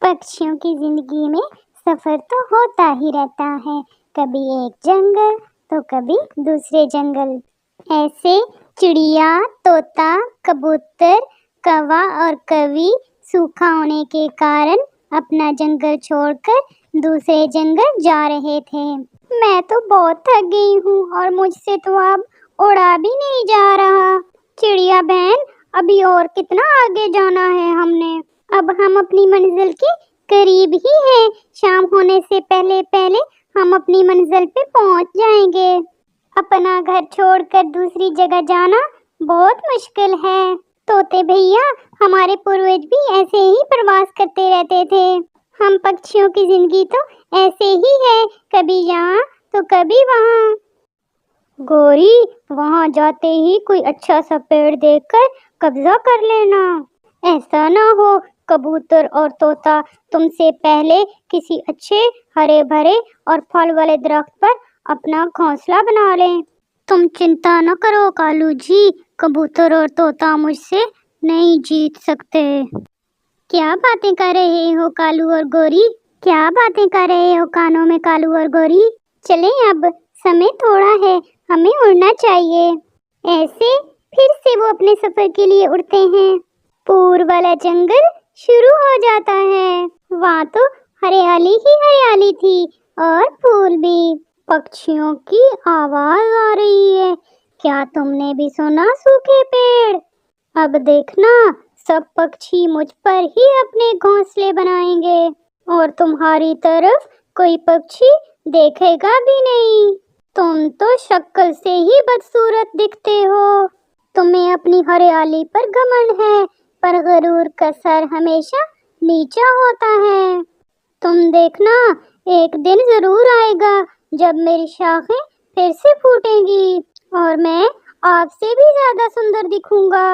پکشیوں کی زندگی میں سفر تو ہوتا ہی رہتا ہے، کبھی ایک جنگل تو کبھی دوسرے جنگل۔ ایسے چڑیا، طوطا، کبوتر، کوا اور کوی سوکھا ہونے کے کارن اپنا جنگل چھوڑ کر دوسرے جنگل جا رہے تھے۔ میں تو بہت تھک گئی ہوں اور مجھ سے تو اب اڑا بھی نہیں جا رہا۔ چڑیا بہن، ابھی اور کتنا آگے جانا ہے ہم نے؟ اب ہم اپنی منزل کے قریب ہی ہیں، شام ہونے سے پہلے پہلے ہم اپنی منزل پہ پہنچ جائیں گے۔ اپنا گھر چھوڑ کر دوسری جگہ جانا بہت مشکل ہے۔ طوطے بھیا، ہمارے پروج بھی ایسے ہی پرواز کرتے رہتے تھے۔ ہم پکشیوں کی زندگی تو ایسے ہی ہے، کبھی یہاں تو کبھی وہاں۔ گوری، وہاں جاتے ہی کوئی اچھا سا پیڑ دیکھ کر قبضہ کر لینا۔ ایسا نہ ہو کبوتر اور طوطا تم سے پہلے کسی اچھے ہرے بھرے اور پھل والے درخت پر اپنا گھونسلہ بنا لیں۔ تم چنتا نہ کرو کالو جی، کبوتر اور طوطا مجھ سے نہیں جیت سکتے۔ کیا باتیں کر رہے ہو کالو اور گوری؟ کیا باتیں کر رہے ہو کانوں میں کالو اور گوری؟ چلیں اب سمے تھوڑا ہے، ہمیں اڑنا چاہیے۔ ایسے پھر سے وہ اپنے سفر کے لیے اڑتے ہیں۔ پور والا جنگل شروع ہو جاتا ہے۔ وہاں تو ہریالی ہی ہریالی تھی اور پھول بھی۔ پکشیوں کی آواز آ رہی ہے، کیا تم نے بھی سنا سوکھے پیڑ؟ اب دیکھنا سب پکشی مجھ پر ہی اپنے گھونسلے بنائیں گے اور تمہاری طرف کوئی پکشی دیکھے گا بھی نہیں۔ تم تو شکل سے ہی بدصورت دکھتے ہو۔ تمہیں اپنی ہریالی پر گھمنڈ ہے، پر غرور کا سر ہمیشہ نیچا ہوتا ہے۔ تم دیکھنا ایک دن ضرور آئے گا جب میری شاخیں پھر سے پھوٹیں گی اور میں آپ سے بھی زیادہ سندر دکھوں گا۔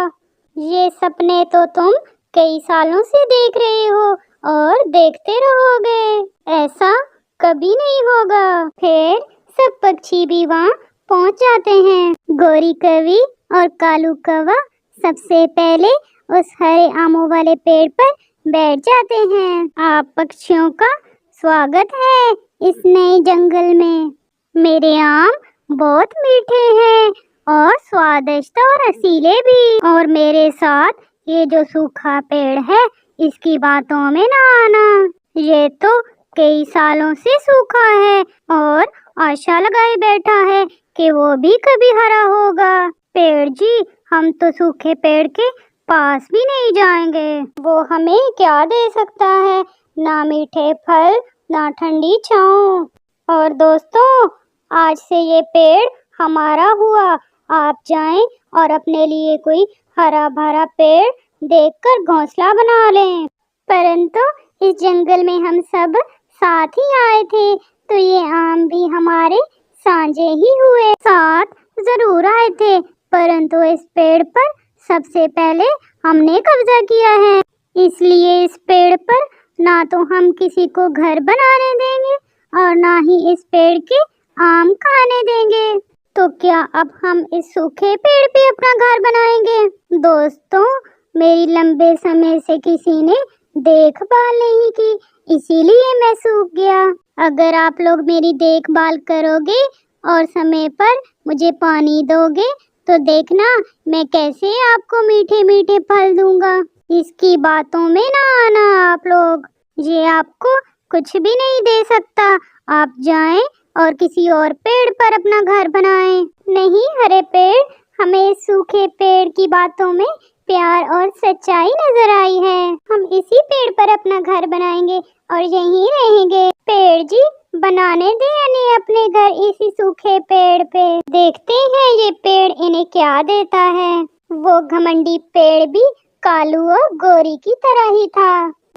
یہ سپنے تو تم کئی سالوں سے دیکھ رہے ہو اور دیکھتے رہو گے، ایسا کبھی نہیں ہوگا۔ پھر سب پکشی بھی وہاں پہنچ جاتے ہیں۔ گوری کوی اور کالو کوا سب سے پہلے اس ہرے آموں والے پیڑ پر بیٹھ جاتے ہیں۔ آپ پکشیوں کا سواگت ہے اس نئے جنگل میں۔ میرے آم بہت میٹھے ہیں اور سوادشت اور رسیلے بھی، اور میرے ساتھ یہ جو سوکھا پیڑ ہے اس کی باتوں میں نہ آنا، یہ تو کئی سالوں سے سوکھا ہے اور آشا لگائے بیٹھا ہے کہ وہ بھی کبھی ہرا ہوگا۔ پیڑ جی، ہم تو سوکھے پیڑ کے پاس بھی نہیں جائیں گے، وہ ہمیں کیا دے سکتا ہے؟ نہ میٹھے پھل، نہ ٹھنڈی چھاؤں۔ اور دوستوں، آج سے یہ پیڑ ہمارا ہوا۔ آپ جائیں اور اپنے لیے کوئی ہرا بھرا پیڑ دیکھ کر گھونسلہ بنا لیں۔ پرنتو اس جنگل میں ہم سب ساتھ ہی آئے تھے، تو یہ آم بھی ہمارے سانجے ہی ہوئے۔ ساتھ ضرور آئے تھے، پرنتو اس پیڑ پر سب سے پہلے ہم نے قبضہ کیا ہے، اس لیے اس پیڑ پر نہ تو ہم کسی کو گھر بنانے دیں گے اور نہ ہی اس پیڑ کے آم کھانے دیں گے۔ تو کیا اب ہم اس سوکھے پیڑ پہ اپنا گھر بنائیں گے؟ دوستوں، میری لمبے سمے سے کسی نے دیکھ بھال نہیں کی، اسی لیے میں سوکھ گیا۔ اگر آپ لوگ میری دیکھ بھال کرو گے اور سمے پر مجھے پانی دو گے تو دیکھنا میں کیسے آپ کو میٹھے میٹھے پھل دوں گا۔ اس کی باتوں میں نہ آنا آپ لوگ، یہ آپ کو کچھ بھی نہیں دے سکتا۔ آپ جائیں اور کسی اور پیڑ پر اپنا گھر بنائیں۔ نہیں ہرے پیڑ، ہمیں سوکھے پیڑ کی باتوں میں پیار اور سچائی نظر آئی ہے۔ ہم اسی پیڑ پر اپنا گھر بنائیں گے اور یہیں رہیں گے۔ پیڑ جی، بنانے دیں انہیں اپنے گھر اسی سوکھے پیڑ پہ، دیکھتے ہیں یہ پیڑ انہیں کیا دیتا ہے۔ وہ گھمنڈی پیڑ بھی کالو اور گوری کی طرح ہی تھا،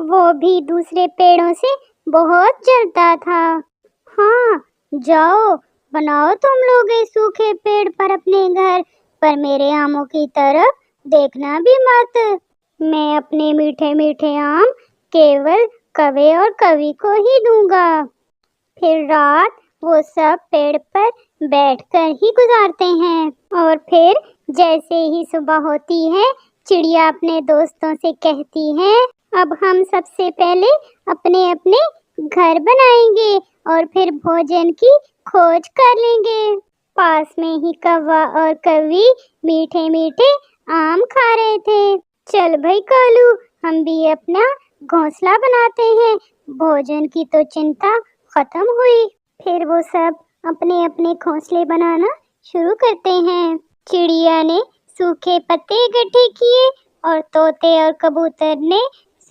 وہ بھی دوسرے پیڑوں سے بہت جلتا تھا۔ ہاں جاؤ، بناؤ تم لوگ اس سوکھے پیڑ پر اپنے گھر، پر میرے آموں کی طرف دیکھنا بھی مت۔ میں اپنے میٹھے میٹھے آم کیول کوے اور کوی کو ہی دوں گا۔ پھر رات وہ سب پیڑ پر بیٹھ کر ہی گزارتے ہیں، اور پھر جیسے ہی صبح ہوتی ہے چڑیا اپنے دوستوں سے کہتی ہے، اب ہم سب سے پہلے اپنے اپنے گھر بنائیں گے اور پھر بھوجن کی کھوج کر لیں گے۔ پاس میں ہی کوا اور کوی میٹھے میٹھے آم کھا رہے تھے۔ چل بھائی کالو، ہم بھی اپنا گھونسلہ بناتے ہیں۔ بھوجن کی تو چنتا ختم ہوئی۔ پھر وہ سب اپنے اپنے گھونسلے بنانا شروع کرتے ہیں۔ چڑیا نے سوکھے پتے اکٹھے کیے اور طوطے اور کبوتر نے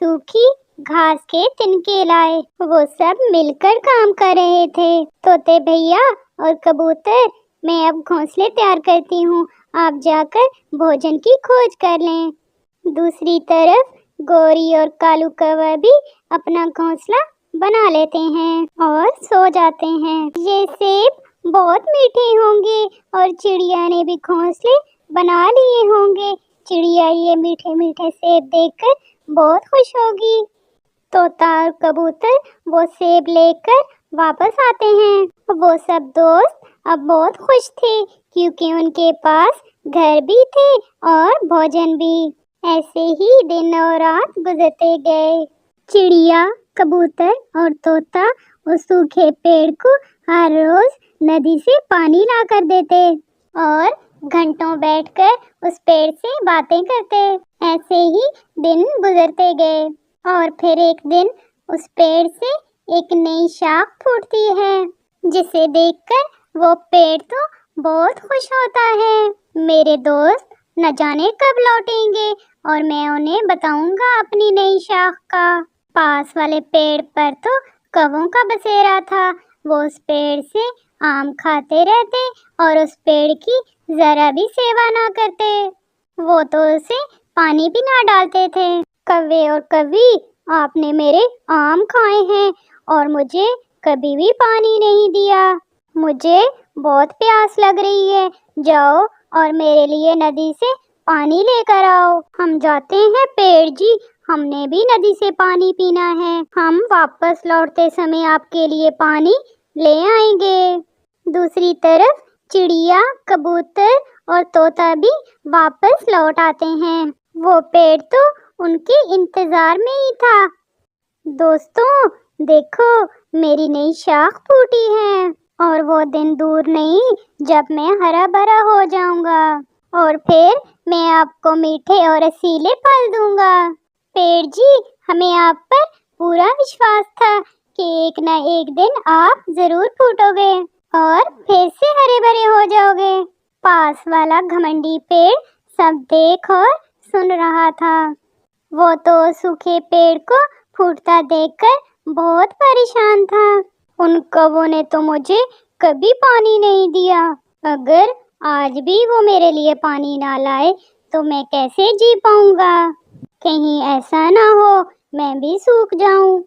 سوکھی گھاس کے تنکے لائے۔ وہ سب مل کر کام کر رہے تھے۔ طوطے بھیا اور کبوتر، میں اب گھونسلے تیار کرتی ہوں، آپ جا کر بھوجن کی کھوج کر لیں۔ دوسری طرف گوری اور کالو کوا بھی اپنا گھونسلہ بنا لیتے ہیں اور سو جاتے ہیں۔ یہ سیب بہت میٹھے ہوں گے اور چڑیا نے بھی گھونسلے بنا لیے ہوں گے۔ چڑیا یہ میٹھے میٹھے سیب دیکھ کر بہت خوش ہوگی۔ طوطا اور کبوتر وہ سیب لے کر واپس آتے ہیں۔ وہ سب دوست اب بہت خوش تھے کیونکہ ان کے پاس گھر بھی تھے اور بھوجن بھی۔ ایسے ہی دن اور رات گزرتے گئے۔ چڑیا، کبوتر اور طوطا اس سوکھے پیڑ کو ہر روز ندی سے پانی لا کر دیتے اور گھنٹوں بیٹھ کر اس پیڑ سے باتیں کرتے۔ ایسے ہی دن گزرتے گئے اور پھر ایک دن اس پیڑ سے ایک نئی شاخ پھوٹتی ہے، جسے دیکھ کر وہ پیڑ تو بہت خوش ہوتا ہے۔ میرے دوست نہ جانے کب لوٹیں گے اور میں انہیں بتاؤں گا اپنی نئی شاخ کا۔ پاس والے پیڑ پر تو کووں کا بسیرا تھا۔ وہ اس پیڑ سے آم کھاتے رہتے اور اس پیڑ کی ذرا بھی سیوا نہ کرتے۔ وہ تو اسے پانی بھی نہ ڈالتے تھے۔ کوے اور کوی، آپ نے میرے آم کھائے ہیں اور مجھے کبھی بھی پانی نہیں دیا۔ مجھے بہت پیاس لگ رہی ہے، جاؤ اور میرے لیے ندی سے پانی لے کر آؤ۔ ہم جاتے ہیں پیڑ جی، ہم نے بھی ندی سے پانی پینا ہے۔ ہم واپس لوٹتے سمے آپ کے لیے پانی لے آئیں گے۔ دوسری طرف چڑیا، کبوتر اور طوطا بھی واپس لوٹ آتے ہیں۔ وہ پیڑ تو ان کے انتظار میں ہی تھا۔ دوستوں دیکھو، میری نئی شاخ پھوٹی ہے اور وہ دن دور نہیں جب میں ہرا بھرا ہو جاؤں گا اور پھر میں آپ کو میٹھے اور رسیلے پھل دوں گا۔ پیڑ جی، ہمیں آپ پر پورا وشواس تھا کہ ایک نہ ایک دن آپ ضرور پھوٹو گے اور پھر سے ہرے بھرے ہو جاؤ گے۔ پاس والا گھمنڈی پیڑ سب دیکھ اور سن رہا تھا۔ وہ تو سوکھے پیڑ کو پھوٹتا دیکھ کر بہت پریشان تھا۔ ان کووں نے تو مجھے کبھی پانی نہیں دیا۔ اگر آج بھی وہ میرے لیے پانی نہ لائے تو میں کیسے جی پاؤں گا؟ کہیں ایسا نہ ہو میں بھی سوکھ جاؤں۔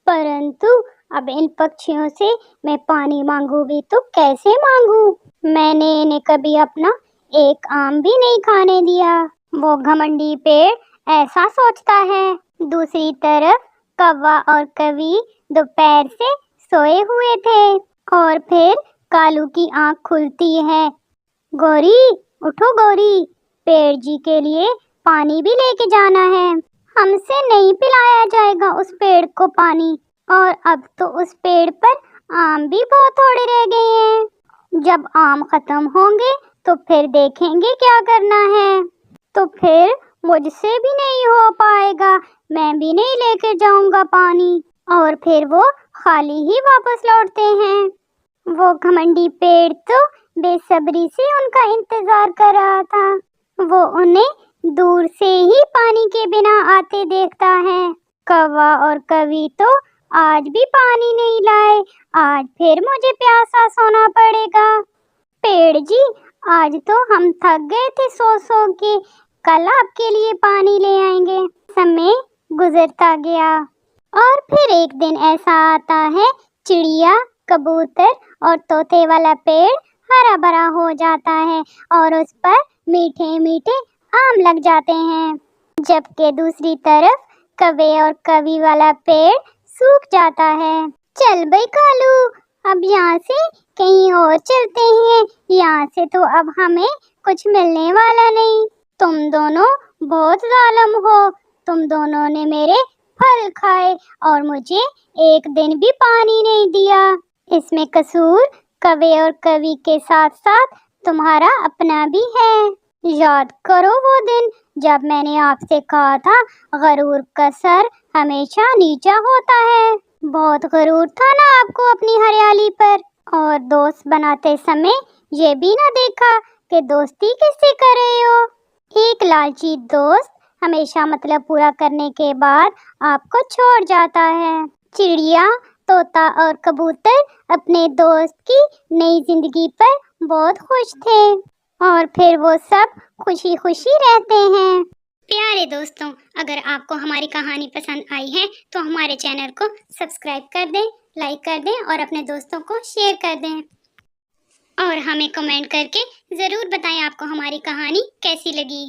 پرنتو اب ان پکشیوں سے میں پانی مانگوں بھی تو کیسے مانگوں؟ میں نے انہیں کبھی اپنا ایک آم بھی نہیں کھانے دیا۔ وہ گھمنڈی پیڑ ایسا سوچتا ہے۔ دوسری طرف کوا اور کوی دوپہر سے سوئے ہوئے تھے اور پھر کالو کی آنکھ کھلتی ہے۔ گوری اٹھو گوری، پیڑ جی کے لیے پانی بھی لے کے جانا ہے۔ ہم سے نہیں پلایا جائے گا اس پیڑ کو پانی، اور اب تو اس پیڑ پر آم بھی بہت تھوڑے رہ گئے ہیں۔ جب آم ختم ہوں گے تو پھر دیکھیں گے کیا کرنا ہے۔ تو پھر مجھ سے بھی نہیں ہو پائے گا، میں بھی نہیں لے کے جاؤں گا پانی، اور پھر وہ خالی ہی واپس لوٹتے ہیں۔ وہ گھمنڈی پیڑ تو بے صبری سے ان کا انتظار کر رہا تھا۔ وہ انہیں دور سے ہی پانی کے بنا آتے دیکھتا ہے۔ کوا اور کوی تو آج بھی پانی نہیں لائے، آج پھر مجھے پیاسا سونا پڑے گا۔ پیڑ جی، آج تو ہم تھک گئے تھے سو سو کے، کل آپ کے لیے پانی لے آئیں گے۔ سمے گزرتا گیا اور پھر ایک دن ایسا آتا ہے، چڑیا، کبوتر اور طوطے والا پیڑ ہرا بھرا ہو جاتا ہے اور اس پر میٹھے میٹھے آم لگ جاتے ہیں، جبکہ دوسری طرف کوے اور کوی والا پیڑ سوکھ جاتا ہے۔ چل بھائی کالو، اب یہاں سے کہیں اور چلتے ہیں، یہاں سے تو اب ہمیں کچھ ملنے والا نہیں۔ تم دونوں بہت ظالم ہو، تم دونوں نے میرے پھل کھائے اور مجھے ایک دن بھی پانی نہیں دیا۔ اس میں قصور کوے اور کوی کے ساتھ ساتھ تمہارا اپنا بھی ہے۔ یاد کرو وہ دن جب میں نے آپ سے کہا تھا غرور کا سر ہمیشہ نیچا ہوتا ہے۔ بہت غرور تھا نا آپ کو اپنی ہریالی پر، اور دوست بناتے سمے یہ بھی نہ دیکھا کہ دوستی کس سے کر رہے ہو۔ ایک لالچی دوست ہمیشہ مطلب پورا کرنے کے بعد آپ کو چھوڑ جاتا ہے۔ چڑیا، طوطا اور کبوتر اپنے دوست کی نئی زندگی پر بہت خوش تھے، اور پھر وہ سب خوشی خوشی رہتے ہیں۔ پیارے دوستوں، اگر آپ کو ہماری کہانی پسند آئی ہے تو ہمارے چینل کو سبسکرائب کر دیں، لائک کر دیں اور اپنے دوستوں کو شیئر کر دیں، اور ہمیں کمنٹ کر کے ضرور بتائیں آپ کو ہماری کہانی کیسی لگی۔